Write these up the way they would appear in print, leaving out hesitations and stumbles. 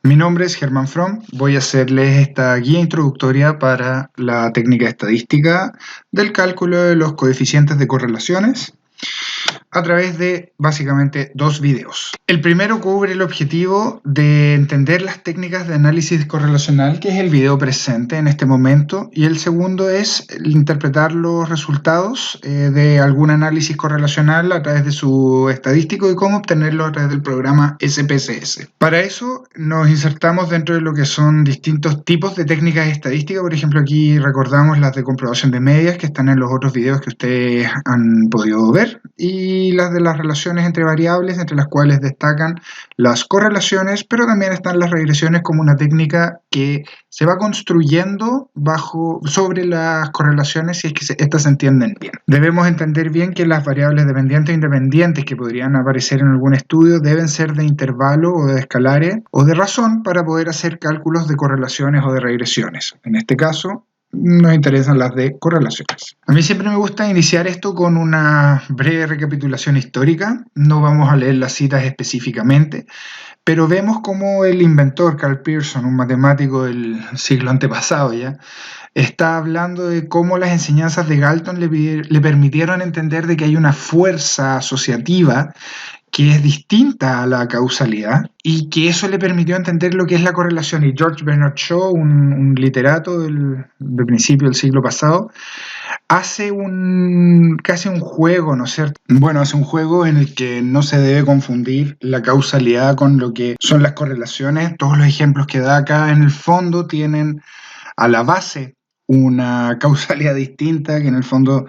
Mi nombre es Germán Fromm, voy a hacerles esta guía introductoria para la técnica estadística del cálculo de los coeficientes de correlaciones a través de básicamente dos videos. El primero cubre el objetivo de entender las técnicas de análisis correlacional, que es el video presente en este momento, y el segundo es interpretar los resultados de algún análisis correlacional a través de su estadístico y cómo obtenerlo a través del programa SPSS. Para eso nos insertamos dentro de lo que son distintos tipos de técnicas estadísticas. Por ejemplo, aquí recordamos las de comprobación de medias que están en los otros videos que ustedes han podido ver, y las de las relaciones entre variables, entre las cuales destacan las correlaciones, pero también están las regresiones como una técnica que se va construyendo sobre las correlaciones si es que estas se entienden bien. Debemos entender bien que las variables dependientes e independientes que podrían aparecer en algún estudio deben ser de intervalo o de escalares o de razón para poder hacer cálculos de correlaciones o de regresiones. En este caso, nos interesan las de correlaciones. A mí siempre me gusta iniciar esto con una breve recapitulación histórica. No vamos a leer las citas específicamente, pero vemos cómo el inventor Carl Pearson, un matemático del siglo antepasado ya, está hablando de cómo las enseñanzas de Galton le permitieron entender de que hay una fuerza asociativa que es distinta a la causalidad y que eso le permitió entender lo que es la correlación. Y George Bernard Shaw, un literato del principio del siglo pasado, hace casi un juego, ¿no es cierto? Bueno, hace un juego en el que no se debe confundir la causalidad con lo que son las correlaciones. Todos los ejemplos que da acá en el fondo tienen a la base una causalidad distinta, que en el fondo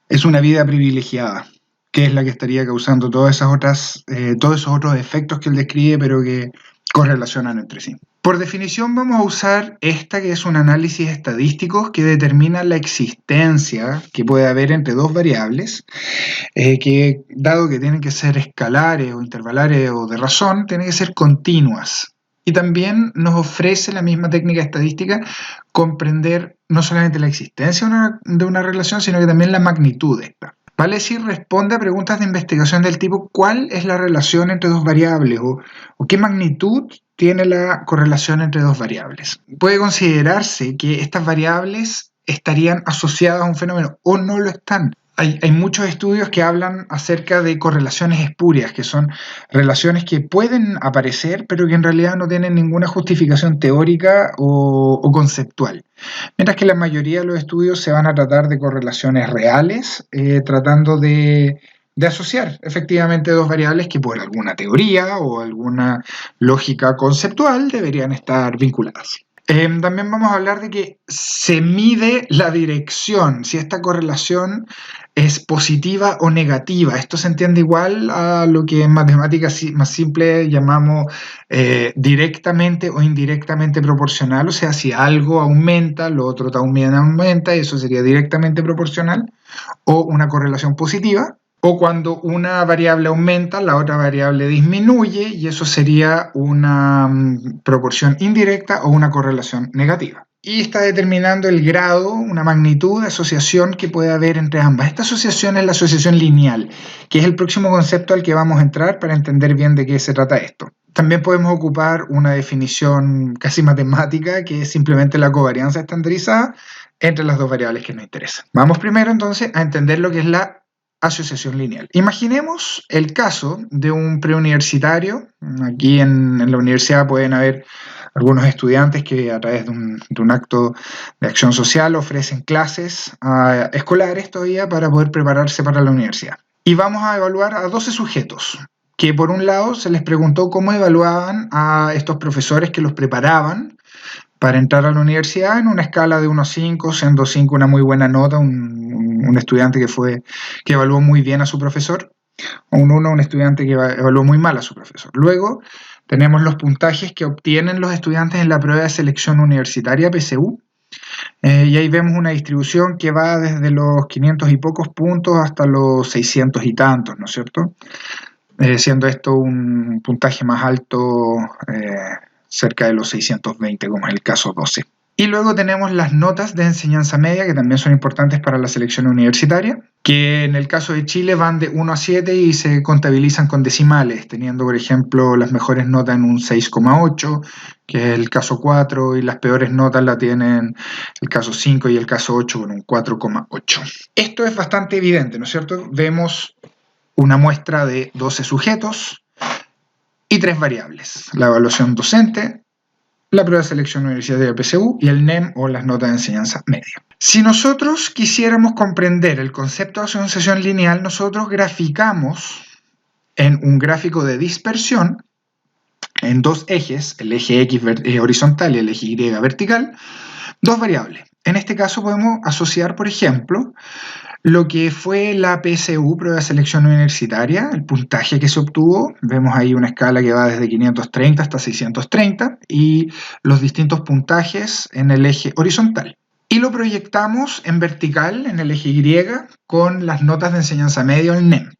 es una vida privilegiada, que es la que estaría causando todos esos otros efectos que él describe, pero que correlacionan entre sí. Por definición vamos a usar esta, que es un análisis estadístico que determina la existencia que puede haber entre dos variables, que dado que tienen que ser escalares o intervalares o de razón, tienen que ser continuas. Y también nos ofrece la misma técnica estadística comprender no solamente la existencia de una relación, sino que también la magnitud de esta. Vale decir, responde a preguntas de investigación del tipo ¿cuál es la relación entre dos variables? O ¿qué magnitud tiene la correlación entre dos variables? Puede considerarse que estas variables estarían asociadas a un fenómeno o no lo están. Hay muchos estudios que hablan acerca de correlaciones espurias, que son relaciones que pueden aparecer, pero que en realidad no tienen ninguna justificación teórica o conceptual. Mientras que la mayoría de los estudios se van a tratar de correlaciones reales, tratando de asociar efectivamente dos variables que por alguna teoría o alguna lógica conceptual deberían estar vinculadas. También vamos a hablar de que se mide la dirección, si esta correlación es positiva o negativa. Esto se entiende igual a lo que en matemáticas más simple llamamos directamente o indirectamente proporcional. O sea, si algo aumenta, lo otro también aumenta, eso sería directamente proporcional, o una correlación positiva. O cuando una variable aumenta, la otra variable disminuye, y eso sería una proporción indirecta o una correlación negativa. Y está determinando el grado, una magnitud de asociación que puede haber entre ambas. Esta asociación es la asociación lineal, que es el próximo concepto al que vamos a entrar para entender bien de qué se trata esto. También podemos ocupar una definición casi matemática, que es simplemente la covarianza estandarizada entre las dos variables que nos interesan. Vamos primero entonces a entender lo que es la asociación lineal. Imaginemos el caso de un preuniversitario. Aquí en la universidad pueden haber algunos estudiantes que a través de un acto de acción social ofrecen clases escolares todavía para poder prepararse para la universidad. Y vamos a evaluar a 12 sujetos, que por un lado se les preguntó cómo evaluaban a estos profesores que los preparaban para entrar a la universidad en una escala de 1 a 5, siendo 5 una muy buena nota, un estudiante que evaluó muy bien a su profesor, o un 1, un estudiante que evaluó muy mal a su profesor. Luego tenemos los puntajes que obtienen los estudiantes en la prueba de selección universitaria, PSU, y ahí vemos una distribución que va desde los 500 y pocos puntos hasta los 600 y tantos, ¿no es cierto? Siendo esto un puntaje más alto, cerca de los 620, como es el caso 12. Y luego tenemos las notas de enseñanza media, que también son importantes para la selección universitaria, que en el caso de Chile van de 1 a 7 y se contabilizan con decimales, teniendo, por ejemplo, las mejores notas en un 6,8, que es el caso 4, y las peores notas la tienen el caso 5 y el caso 8 con un 4,8. Esto es bastante evidente, ¿no es cierto? Vemos una muestra de 12 sujetos y 3 variables: la evaluación docente, la prueba de selección universitaria PSU y el NEM, o las notas de enseñanza media. Si nosotros quisiéramos comprender el concepto de asociación lineal, nosotros graficamos en un gráfico de dispersión en dos ejes, el eje X horizontal y el eje Y vertical, dos variables. En este caso podemos asociar, por ejemplo, lo que fue la PSU, prueba de selección universitaria, el puntaje que se obtuvo. Vemos ahí una escala que va desde 530 hasta 630 y los distintos puntajes en el eje horizontal. Y lo proyectamos en vertical, en el eje Y, con las notas de enseñanza media, el NEM,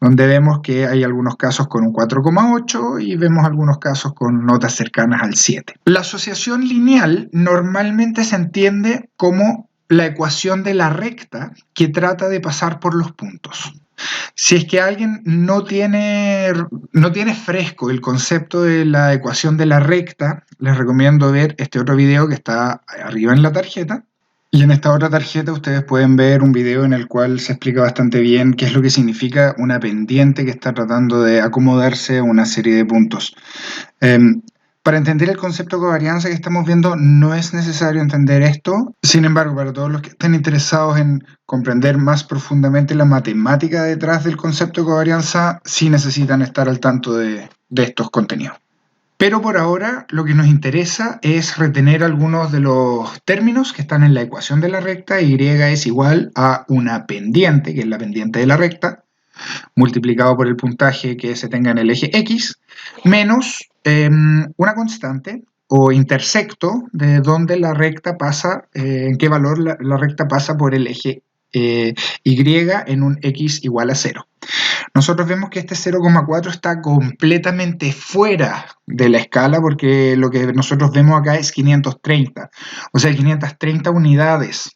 donde vemos que hay algunos casos con un 4,8 y vemos algunos casos con notas cercanas al 7. La asociación lineal normalmente se entiende como la ecuación de la recta que trata de pasar por los puntos. Si es que alguien no tiene fresco el concepto de la ecuación de la recta, les recomiendo ver este otro video que está arriba en la tarjeta. Y en esta otra tarjeta ustedes pueden ver un video en el cual se explica bastante bien qué es lo que significa una pendiente que está tratando de acomodarse a una serie de puntos. Para entender el concepto de covarianza que estamos viendo no es necesario entender esto. Sin embargo, para todos los que estén interesados en comprender más profundamente la matemática detrás del concepto de covarianza, sí necesitan estar al tanto de estos contenidos. Pero por ahora lo que nos interesa es retener algunos de los términos que están en la ecuación de la recta. Y es igual a una pendiente, que es la pendiente de la recta, multiplicado por el puntaje que se tenga en el eje X, menos una constante o intersecto de donde la recta pasa, en qué valor la recta pasa por el eje Y en un X igual a 0. Nosotros vemos que este 0,4 está completamente fuera de la escala, porque lo que nosotros vemos acá es 530, o sea, 530 unidades.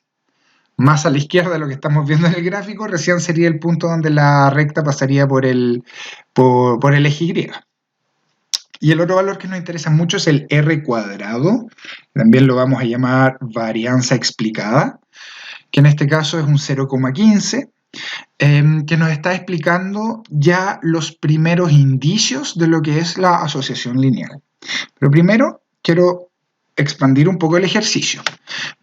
Más a la izquierda de lo que estamos viendo en el gráfico, recién sería el punto donde la recta pasaría por el eje Y. Y el otro valor que nos interesa mucho es el R cuadrado, también lo vamos a llamar varianza explicada, que en este caso es un 0,15, que nos está explicando ya los primeros indicios de lo que es la asociación lineal. Pero primero quiero expandir un poco el ejercicio.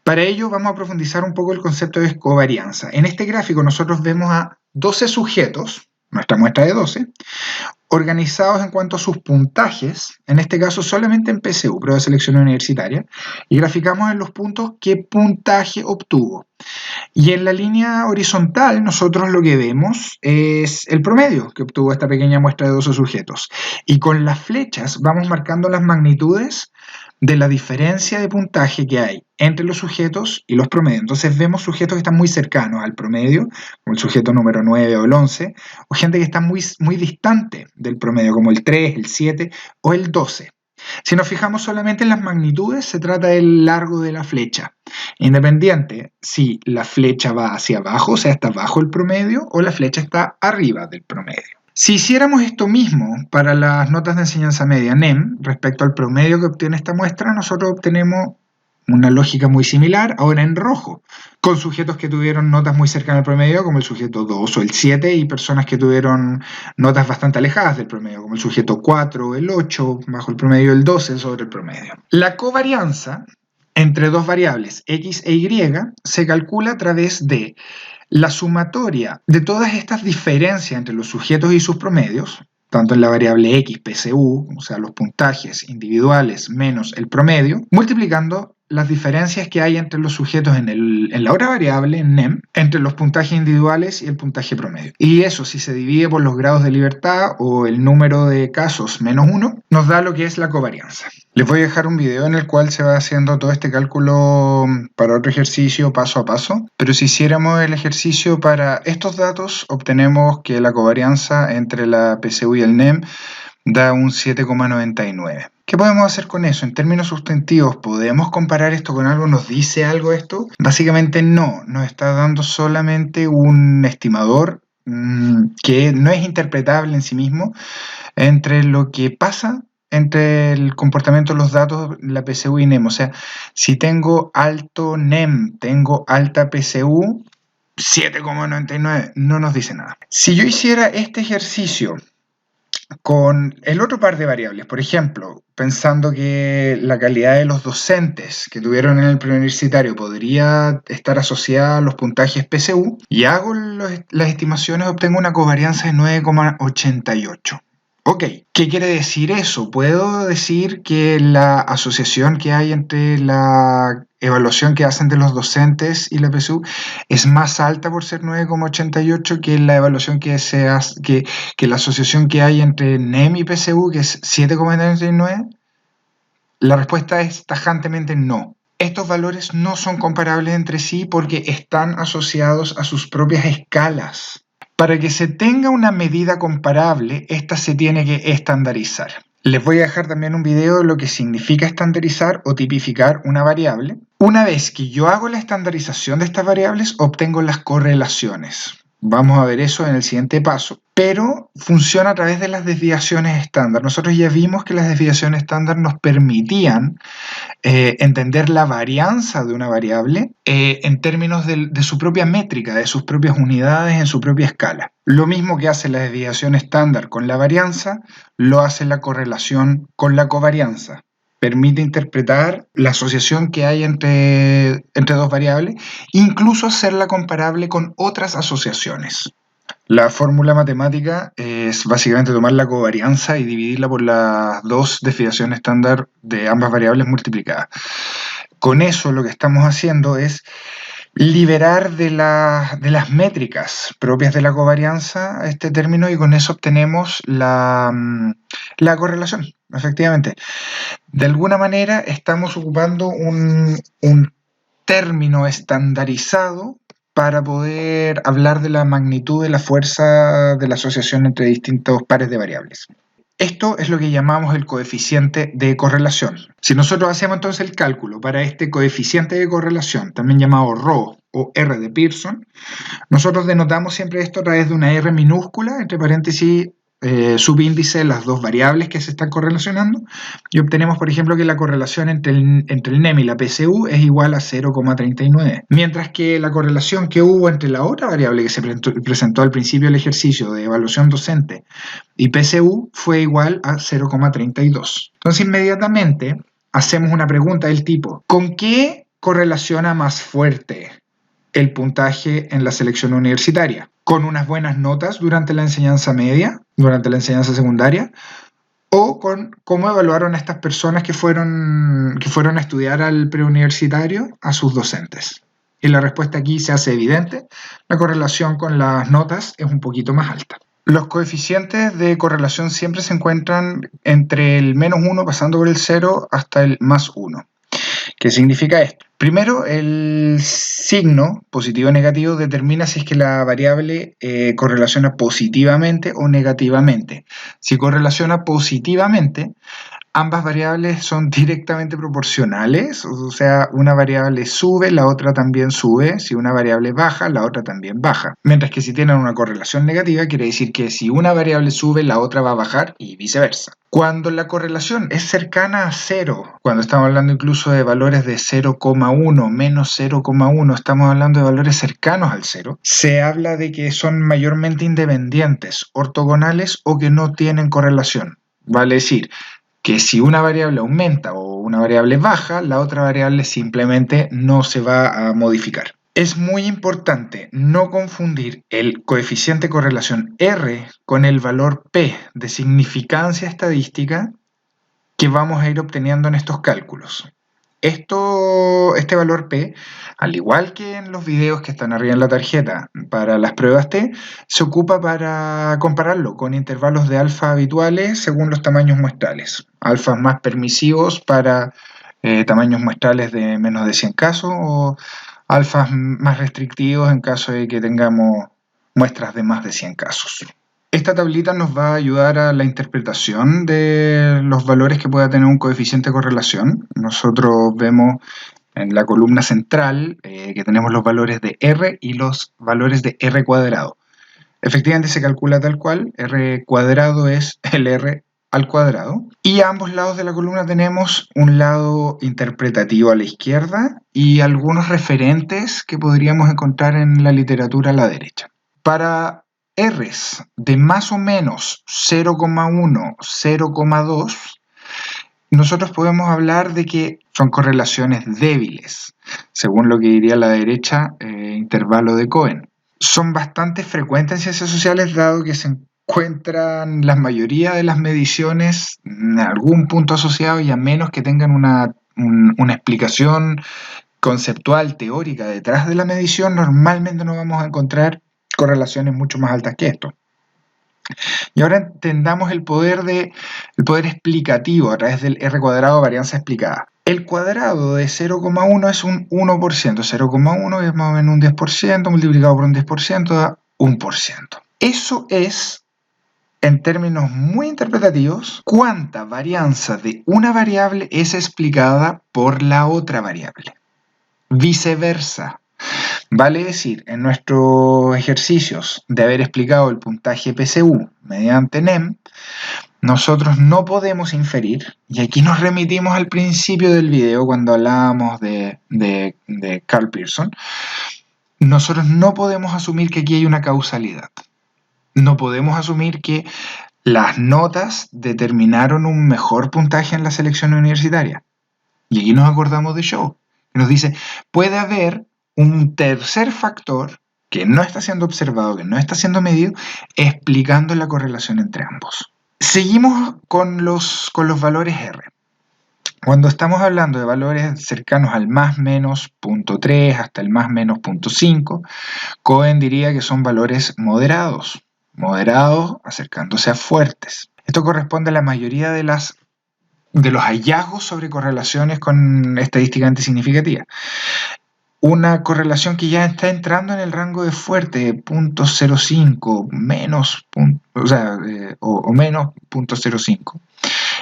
Para ello vamos a profundizar un poco el concepto de covarianza. En este gráfico nosotros vemos a 12 sujetos, nuestra muestra de 12, organizados en cuanto a sus puntajes, en este caso solamente en PSU, prueba de selección universitaria, y graficamos en los puntos qué puntaje obtuvo. Y en la línea horizontal nosotros lo que vemos es el promedio que obtuvo esta pequeña muestra de 12 sujetos. Y con las flechas vamos marcando las magnitudes de la diferencia de puntaje que hay entre los sujetos y los promedios. Entonces vemos sujetos que están muy cercanos al promedio, como el sujeto número 9 o el 11, o gente que está muy, muy distante del promedio, como el 3, el 7 o el 12. Si nos fijamos solamente en las magnitudes, se trata del largo de la flecha, independiente si la flecha va hacia abajo, o sea, está bajo el promedio, o la flecha está arriba del promedio. Si hiciéramos esto mismo para las notas de enseñanza media NEM, respecto al promedio que obtiene esta muestra, nosotros obtenemos una lógica muy similar, ahora en rojo, con sujetos que tuvieron notas muy cercanas al promedio, como el sujeto 2 o el 7, y personas que tuvieron notas bastante alejadas del promedio, como el sujeto 4 o el 8, bajo el promedio, el 12 sobre el promedio. La covarianza entre dos variables, X e Y, se calcula a través de la sumatoria de todas estas diferencias entre los sujetos y sus promedios, tanto en la variable X, PSU, o sea, los puntajes individuales menos el promedio, multiplicando las diferencias que hay entre los sujetos en la otra variable, en NEM, entre los puntajes individuales y el puntaje promedio. Y eso, si se divide por los grados de libertad o el número de casos menos 1, nos da lo que es la covarianza. Les voy a dejar un video en el cual se va haciendo todo este cálculo para otro ejercicio paso a paso, pero si hiciéramos el ejercicio para estos datos, obtenemos que la covarianza entre la PSU y el NEM da un 7,99. ¿Qué podemos hacer con eso? En términos sustantivos, ¿podemos comparar esto con algo? ¿Nos dice algo esto? Básicamente no, nos está dando solamente un estimador que no es interpretable en sí mismo entre lo que pasa entre el comportamiento de los datos, la PSU y NEM. O sea, si tengo alto NEM, tengo alta PSU, 7,99 no nos dice nada. Si yo hiciera este ejercicio con el otro par de variables, por ejemplo, pensando que la calidad de los docentes que tuvieron en el preuniversitario podría estar asociada a los puntajes PSU, y hago las estimaciones, obtengo una covarianza de 9,88. Ok, ¿qué quiere decir eso? Puedo decir que la asociación que hay entre la evaluación que hacen de los docentes y la PSU es más alta por ser 9,88 que la evaluación que se hace, que la asociación que hay entre NEM y PSU, que es 7,99. La respuesta es tajantemente no. Estos valores no son comparables entre sí porque están asociados a sus propias escalas. Para que se tenga una medida comparable, esta se tiene que estandarizar. Les voy a dejar también un video de lo que significa estandarizar o tipificar una variable. Una vez que yo hago la estandarización de estas variables, obtengo las correlaciones. Vamos a ver eso en el siguiente paso. Pero funciona a través de las desviaciones estándar. Nosotros ya vimos que las desviaciones estándar nos permitían entender la varianza de una variable en términos de su propia métrica, de sus propias unidades, en su propia escala. Lo mismo que hace la desviación estándar con la varianza, lo hace la correlación con la covarianza. Permite interpretar la asociación que hay entre dos variables, incluso hacerla comparable con otras asociaciones. La fórmula matemática es básicamente tomar la covarianza y dividirla por las dos desviaciones estándar de ambas variables multiplicadas. Con eso lo que estamos haciendo es liberar de las métricas propias de la covarianza este término, y con eso obtenemos la correlación, efectivamente. De alguna manera estamos ocupando un término estandarizado para poder hablar de la magnitud de la fuerza de la asociación entre distintos pares de variables. Esto es lo que llamamos el coeficiente de correlación. Si nosotros hacemos entonces el cálculo para este coeficiente de correlación, también llamado ρ o R de Pearson, nosotros denotamos siempre esto a través de una R minúscula, entre paréntesis, subíndice de las dos variables que se están correlacionando, y obtenemos, por ejemplo, que la correlación entre el NEM y la PSU es igual a 0,39, mientras que la correlación que hubo entre la otra variable que se presentó al principio del ejercicio de evaluación docente y PSU fue igual a 0,32. Entonces, inmediatamente hacemos una pregunta del tipo: ¿con qué correlaciona más fuerte el puntaje en la selección universitaria? ¿Con unas buenas notas durante la enseñanza media, durante la enseñanza secundaria? ¿O con cómo evaluaron a estas personas que fueron a estudiar al preuniversitario a sus docentes? Y la respuesta aquí se hace evidente: la correlación con las notas es un poquito más alta. Los coeficientes de correlación siempre se encuentran entre el -1 pasando por el 0 hasta el +1. ¿Qué significa esto? Primero, el signo positivo o negativo determina si es que la variable correlaciona positivamente o negativamente. Si correlaciona positivamente, ambas variables son directamente proporcionales, o sea, una variable sube, la otra también sube. Si una variable baja, la otra también baja. Mientras que si tienen una correlación negativa, quiere decir que si una variable sube, la otra va a bajar y viceversa. Cuando la correlación es cercana a 0, cuando estamos hablando incluso de valores de 0,1, menos 0,1, estamos hablando de valores cercanos al 0, se habla de que son mayormente independientes, ortogonales o que no tienen correlación. Vale decir que si una variable aumenta o una variable baja, la otra variable simplemente no se va a modificar. Es muy importante no confundir el coeficiente de correlación R con el valor P de significancia estadística que vamos a ir obteniendo en estos cálculos. Este valor P, al igual que en los videos que están arriba en la tarjeta para las pruebas T, se ocupa para compararlo con intervalos de alfa habituales según los tamaños muestrales. Alfas más permisivos para tamaños muestrales de menos de 100 casos, o alfas más restrictivos en caso de que tengamos muestras de más de 100 casos. Esta tablita nos va a ayudar a la interpretación de los valores que pueda tener un coeficiente de correlación. Nosotros vemos en la columna central que tenemos los valores de R y los valores de R cuadrado. Efectivamente se calcula tal cual, R cuadrado es el R al cuadrado. Y a ambos lados de la columna tenemos un lado interpretativo a la izquierda y algunos referentes que podríamos encontrar en la literatura a la derecha. Para R's de más o menos 0,1, 0,2, nosotros podemos hablar de que son correlaciones débiles, según lo que diría la derecha, intervalo de Cohen. Son bastante frecuentes en ciencias sociales, dado que se encuentran la mayoría de las mediciones en algún punto asociado, y a menos que tengan una explicación conceptual, teórica detrás de la medición, normalmente no vamos a encontrar correlaciones mucho más altas que esto. Y ahora entendamos el poder explicativo a través del R cuadrado, varianza explicada. El cuadrado de 0,1 es un 1%. 0,1 es más o menos un 10%, multiplicado por un 10% da 1%. Eso es, en términos muy interpretativos, cuánta varianza de una variable es explicada por la otra variable. Viceversa. Vale decir, en nuestros ejercicios de haber explicado el puntaje PSU mediante NEM, nosotros no podemos inferir, y aquí nos remitimos al principio del video cuando hablábamos de Carl Pearson, nosotros no podemos asumir que aquí hay una causalidad. No podemos asumir que las notas determinaron un mejor puntaje en la selección universitaria. Y aquí nos acordamos de Shaw, que nos dice, puede haber un tercer factor que no está siendo observado, que no está siendo medido, explicando la correlación entre ambos. Seguimos con los valores R. Cuando estamos hablando de valores cercanos al más menos 0.3 hasta el más menos 0.5, Cohen diría que son valores moderados acercándose a fuertes. Esto corresponde a la mayoría de los hallazgos sobre correlaciones con estadísticamente significativas. Una correlación que ya está entrando en el rango de fuerte, 0.05, menos, o menos 0.05,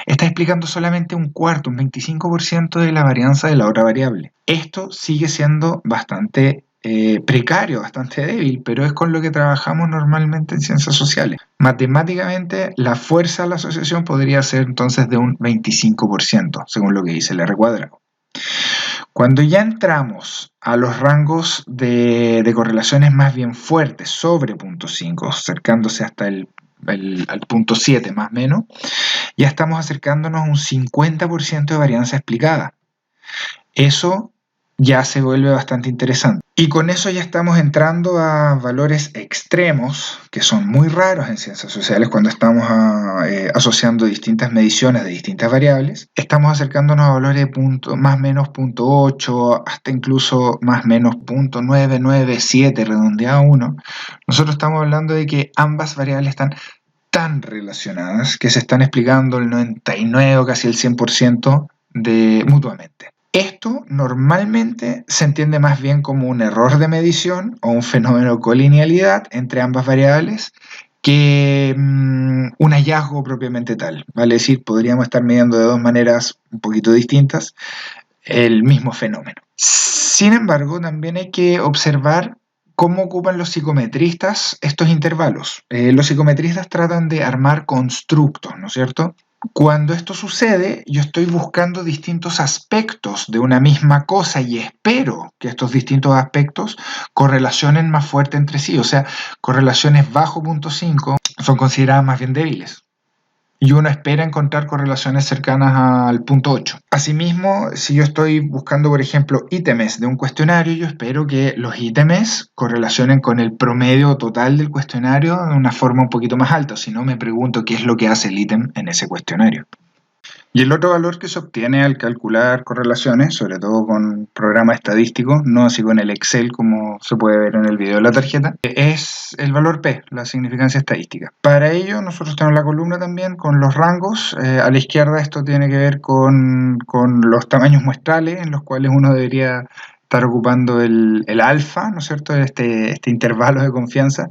está explicando solamente un cuarto, un 25% de la varianza de la otra variable. Esto sigue siendo bastante precario, bastante débil, pero es con lo que trabajamos normalmente en ciencias sociales. Matemáticamente, la fuerza de la asociación podría ser entonces de un 25%, según lo que dice el R cuadrado. Cuando ya entramos a los rangos de correlaciones más bien fuertes, sobre 0.5, acercándose hasta al 0.7 más o menos, ya estamos acercándonos a un 50% de varianza explicada. Eso ya se vuelve bastante interesante. Y con eso ya estamos entrando a valores extremos, que son muy raros en ciencias sociales cuando estamos asociando distintas mediciones de distintas variables. Estamos acercándonos a valores de más o menos 0.8, hasta incluso más o menos 0.997, redondeado a 1. Nosotros estamos hablando de que ambas variables están tan relacionadas que se están explicando el 99 o casi el 100% mutuamente. Esto normalmente se entiende más bien como un error de medición o un fenómeno de colinealidad entre ambas variables que un hallazgo propiamente tal. Vale decir, podríamos estar midiendo de dos maneras un poquito distintas el mismo fenómeno. Sin embargo, también hay que observar cómo ocupan los psicometristas estos intervalos. Los psicometristas tratan de armar constructos, ¿no es cierto? Cuando esto sucede, yo estoy buscando distintos aspectos de una misma cosa y espero que estos distintos aspectos correlacionen más fuerte entre sí. O sea, correlaciones bajo 0.5 son consideradas más bien débiles. Y uno espera encontrar correlaciones cercanas al 0.8. Asimismo, si yo estoy buscando, por ejemplo, ítems de un cuestionario, yo espero que los ítems correlacionen con el promedio total del cuestionario de una forma un poquito más alta. Si no, me pregunto qué es lo que hace el ítem en ese cuestionario. Y el otro valor que se obtiene al calcular correlaciones, sobre todo con programas estadísticos, no así con el Excel como se puede ver en el video de la tarjeta, es el valor P, la significancia estadística. Para ello nosotros tenemos la columna también con los rangos. A la izquierda esto tiene que ver con los tamaños muestrales en los cuales uno debería estar ocupando el alfa, ¿no es cierto?, este intervalo de confianza.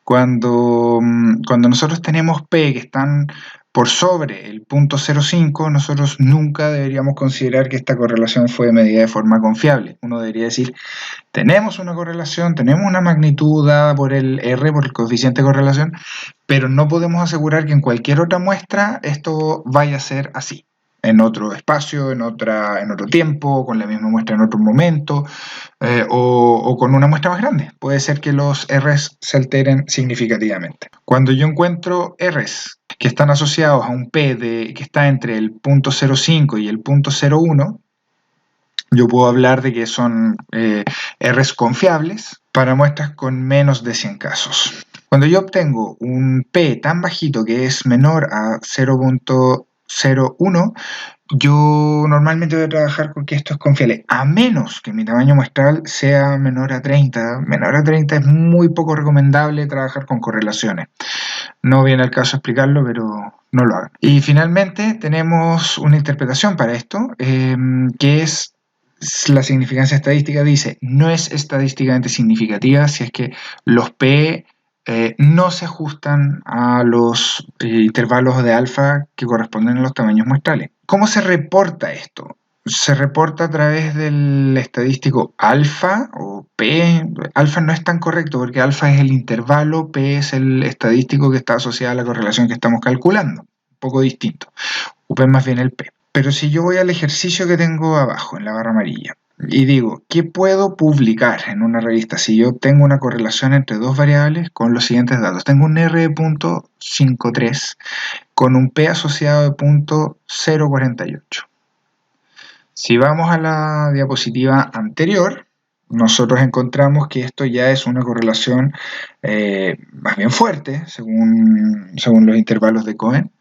Cuando nosotros tenemos P que están por sobre el punto 0,5, nosotros nunca deberíamos considerar que esta correlación fue medida de forma confiable. Uno debería decir, tenemos una correlación, tenemos una magnitud dada por el R, por el coeficiente de correlación, pero no podemos asegurar que en cualquier otra muestra esto vaya a ser así. En otro espacio, en otro tiempo, con la misma muestra en otro momento, o con una muestra más grande. Puede ser que los Rs se alteren significativamente. Cuando yo encuentro Rs que están asociados a un P que está entre el punto 0,5 y el punto 0,1, yo puedo hablar de que son Rs confiables para muestras con menos de 100 casos. Cuando yo obtengo un P tan bajito que es menor a 0,01, yo normalmente voy a trabajar con que esto es confiable, a menos que mi tamaño muestral sea menor a 30. Menor a 30 es muy poco recomendable trabajar con correlaciones. No viene al caso explicarlo, pero no lo hagan. Y finalmente tenemos una interpretación para esto, que es la significancia estadística. Dice, no es estadísticamente significativa si es que los P no se ajustan a los intervalos de alfa que corresponden a los tamaños muestrales. ¿Cómo se reporta esto? Se reporta a través del estadístico alfa o P. Alfa no es tan correcto porque alfa es el intervalo, P es el estadístico que está asociado a la correlación que estamos calculando. Un poco distinto. Ocupen más bien el P. Pero si yo voy al ejercicio que tengo abajo, en la barra amarilla, y digo, ¿qué puedo publicar en una revista si yo tengo una correlación entre dos variables con los siguientes datos? Tengo un R de punto 53 con un P asociado de punto 0,48. Si vamos a la diapositiva anterior, nosotros encontramos que esto ya es una correlación más bien fuerte, según los intervalos de Cohen,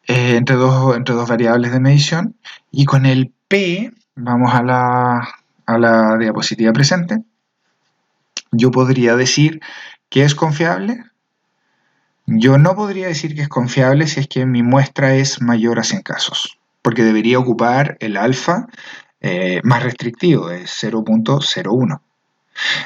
entre dos variables de medición. Y con el P, vamos a la diapositiva presente, yo podría decir que es confiable. Yo no podría decir que es confiable si es que mi muestra es mayor a 100 casos, porque debería ocupar el alfa más restrictivo, de 0,01.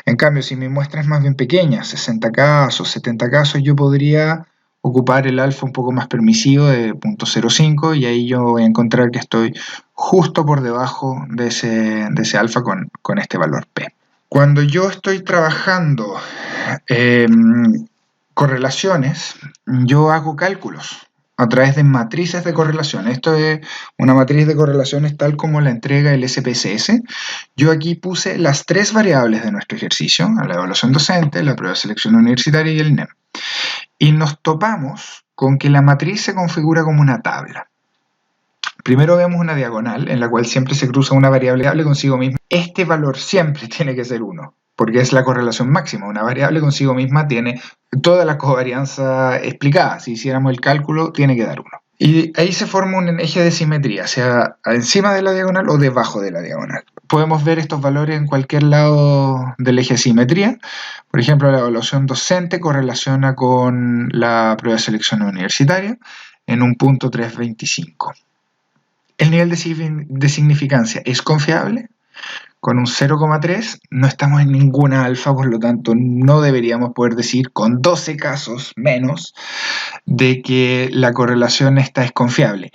En cambio, si mi muestra es más bien pequeña, 60 casos, 70 casos, yo podría ocupar el alfa un poco más permisivo de 0,05 y ahí yo voy a encontrar que estoy justo por debajo de ese alfa con este valor P. Cuando yo estoy trabajando correlaciones, yo hago cálculos a través de matrices de correlación. Esto es una matriz de correlaciones tal como la entrega el SPSS. Yo aquí puse las tres variables de nuestro ejercicio, la evaluación docente, la prueba de selección universitaria y el NEM. Y nos topamos con que la matriz se configura como una tabla. Primero vemos una diagonal en la cual siempre se cruza una variable consigo misma. Este valor siempre tiene que ser 1, porque es la correlación máxima. Una variable consigo misma tiene toda la covarianza explicada. Si hiciéramos el cálculo, tiene que dar 1. Y ahí se forma un eje de simetría, sea encima de la diagonal o debajo de la diagonal. Podemos ver estos valores en cualquier lado del eje de simetría. Por ejemplo, la evaluación docente correlaciona con la prueba de selección universitaria en un punto 325. ¿El nivel de significancia es confiable? Con un 0,3 no estamos en ninguna alfa, por lo tanto no deberíamos poder decir con 12 casos menos de que la correlación esta es confiable.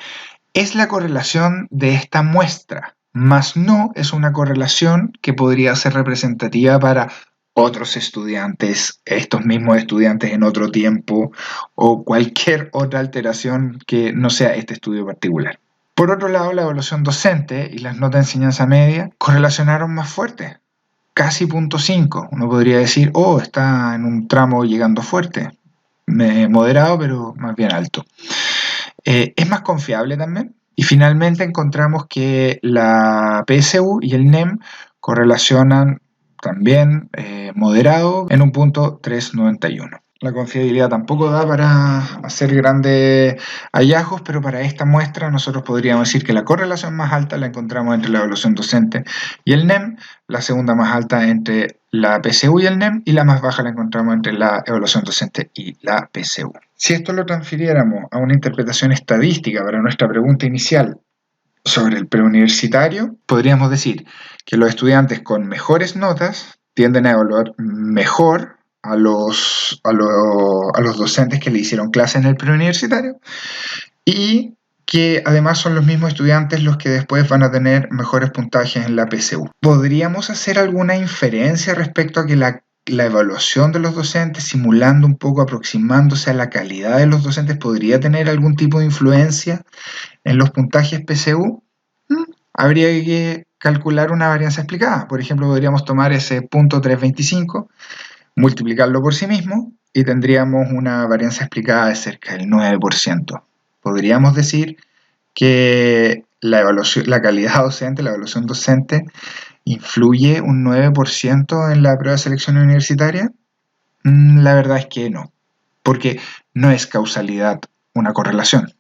Es la correlación de esta muestra, más no es una correlación que podría ser representativa para otros estudiantes, estos mismos estudiantes en otro tiempo o cualquier otra alteración que no sea este estudio particular. Por otro lado, la evaluación docente y las notas de enseñanza media correlacionaron más fuerte, casi 0,5. Uno podría decir, oh, está en un tramo llegando fuerte, moderado, pero más bien alto. Es más confiable también. Y finalmente encontramos que la PSU y el NEM correlacionan también moderado en un punto 391. La confiabilidad tampoco da para hacer grandes hallazgos, pero para esta muestra nosotros podríamos decir que la correlación más alta la encontramos entre la evaluación docente y el NEM, la segunda más alta entre la PSU y el NEM, y la más baja la encontramos entre la evaluación docente y la PSU. Si esto lo transfiriéramos a una interpretación estadística para nuestra pregunta inicial sobre el preuniversitario, podríamos decir que los estudiantes con mejores notas tienden a evaluar mejor a los docentes que le hicieron clase en el preuniversitario y que además son los mismos estudiantes los que después van a tener mejores puntajes en la PSU. ¿Podríamos hacer alguna inferencia respecto a que la evaluación de los docentes, simulando un poco, aproximándose a la calidad de los docentes, podría tener algún tipo de influencia en los puntajes PSU? Habría que calcular una varianza explicada. Por ejemplo, podríamos tomar ese punto 325, multiplicarlo por sí mismo y tendríamos una varianza explicada de cerca del 9%. Podríamos decir que la calidad docente, la evaluación docente, influye un 9% en la prueba de selección universitaria. La verdad es que no, porque no es causalidad una correlación.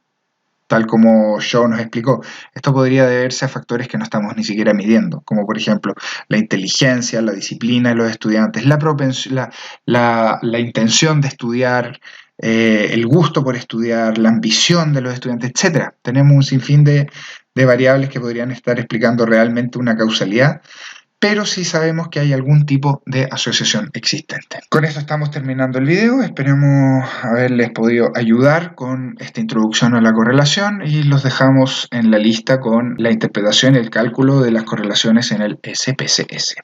Tal como Shaw nos explicó, esto podría deberse a factores que no estamos ni siquiera midiendo, como por ejemplo la inteligencia, la disciplina de los estudiantes, la intención de estudiar, el gusto por estudiar, la ambición de los estudiantes, etc. Tenemos un sinfín de variables que podrían estar explicando realmente una causalidad, pero sí sabemos que hay algún tipo de asociación existente. Con esto estamos terminando el video, esperemos haberles podido ayudar con esta introducción a la correlación y los dejamos en la lista con la interpretación y el cálculo de las correlaciones en el SPSS.